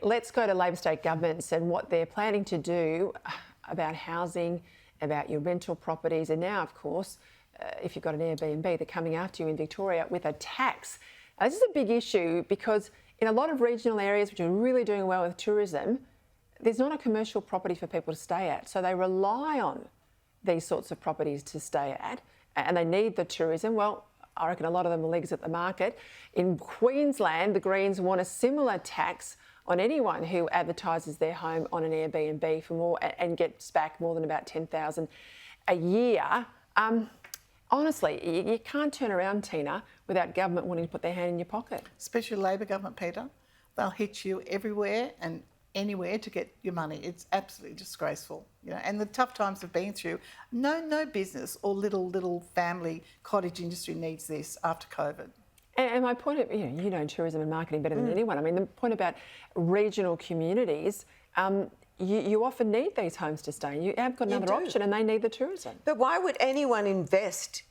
Let's go to Labor state governments and what they're planning to do about housing, about your rental properties, and now, of course, if you've got an Airbnb, they're coming after you in Victoria with a tax. Now, this is a big issue because in a lot of regional areas which are really doing well with tourism, there's not a commercial property for people to stay at. So they rely on these sorts of properties to stay at, and they need the tourism. Well, I reckon a lot of them will exit the market. In Queensland, the Greens want a similar tax on anyone who advertises their home on an Airbnb for more and gets back more than about $10,000 a year. Honestly, you can't turn around, Teena, without government wanting to put their hand in your pocket. Especially Labor government, Peter. They'll hit you everywhere and anywhere to get your money. It's absolutely disgraceful, you know. And the tough times have been through. No business or little family cottage industry needs this after COVID. And my point of, you know tourism and marketing better than anyone. I mean, the point about regional communities, you often need these homes to stay. You have got another option and they need the tourism. But why would anyone invest,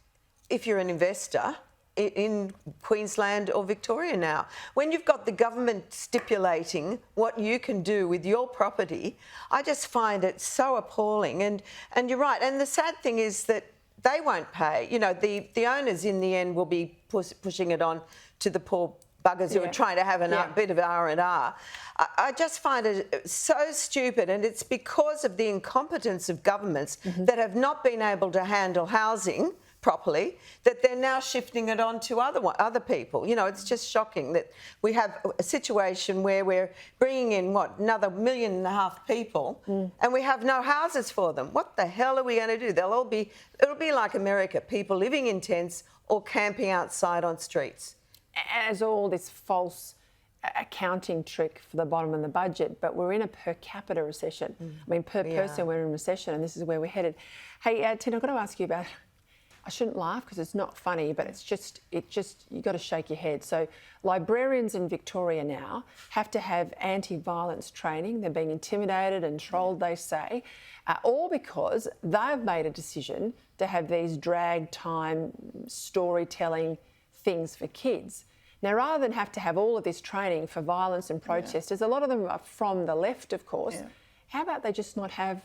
if you're an investor, in Queensland or Victoria now? When you've got the government stipulating what you can do with your property, I just find it so appalling. And you're right. And the sad thing is that they won't pay. You know, the owners in the end will be pushing it on to the poor buggers who are trying to have a bit of R&R. I just find it so stupid, and it's because of the incompetence of governments that have not been able to handle housing properly, that they're now shifting it on to other people. You know, it's just shocking that we have a situation where we're bringing in, another 1.5 million people and we have no houses for them. What the hell are we going to do? It'll be like America, people living in tents or camping outside on streets. As all this false accounting trick for the bottom of the budget, but we're in a per capita recession. I mean, per person we're in recession, and this is where we're headed. Hey, Teena, I've got to ask you about, I shouldn't laugh because it's not funny, but it's just you've got to shake your head. So librarians in Victoria now have to have anti-violence training. They're being intimidated and trolled, they say, all because they've made a decision to have these drag time storytelling things for kids. Now, rather than have to have all of this training for violence and protesters, a lot of them are from the left, of course, how about they just not have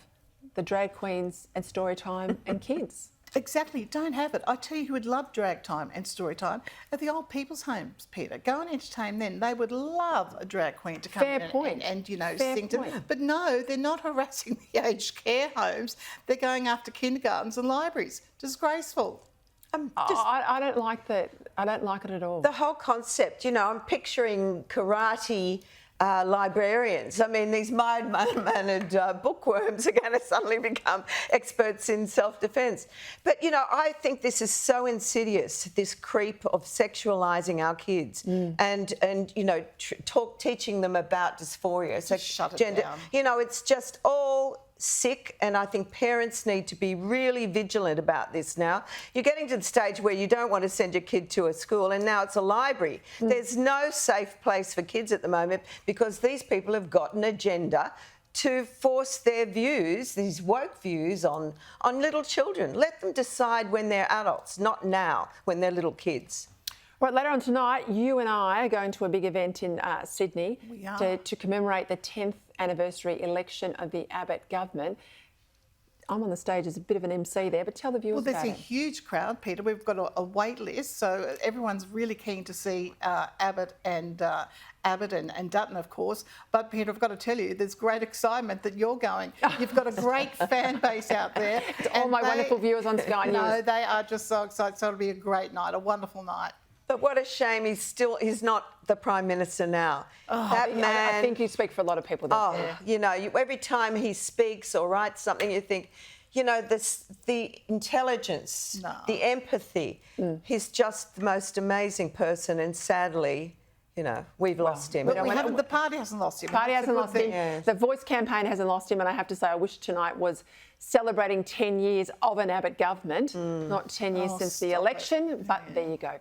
the drag queens and story time and kids? Exactly, don't have it. I tell you who would love drag time and story time at the old people's homes, Peter. Go and entertain them. They would love a drag queen to come and sing to them. But no, they're not harassing the aged care homes. They're going after kindergartens and libraries. Disgraceful. I don't like that. I don't like it at all. The whole concept, you know, I'm picturing karate librarians. I mean, these mild-mannered bookworms are going to suddenly become experts in self-defence. But, you know, I think this is so insidious, this creep of sexualising our kids and you know, teaching them about dysphoria. So shut it down. You know, it's just all sick, and I think parents need to be really vigilant about this now. You're getting to the stage where you don't want to send your kid to a school, and now it's a library. There's no safe place for kids at the moment because these people have got an agenda to force their views, these woke views, on little children. Let them decide when they're adults, not now, when they're little kids. Right, later on tonight, you and I are going to a big event in Sydney to commemorate the 10th anniversary election of the Abbott government. I'm on the stage as a bit of an MC there, but tell the viewers about it. Well, there's a huge crowd, Peter. We've got a wait list, so everyone's really keen to see Abbott and Dutton, of course. But, Peter, I've got to tell you, there's great excitement that you're going. You've got a great fan base out there. All my wonderful viewers on Sky News. No, they are just so excited. So it'll be a great night, a wonderful night. But what a shame he's not the Prime Minister now. That man, I think you speak for a lot of people. You know, every time he speaks or writes something, you think, you know, the intelligence, the empathy. He's just the most amazing person, and sadly, you know, we've lost him. But the party hasn't lost him. The party hasn't lost him. Yeah. The Voice campaign hasn't lost him, and I have to say, I wish tonight was celebrating 10 years of an Abbott government, not 10 years since the election, but there you go.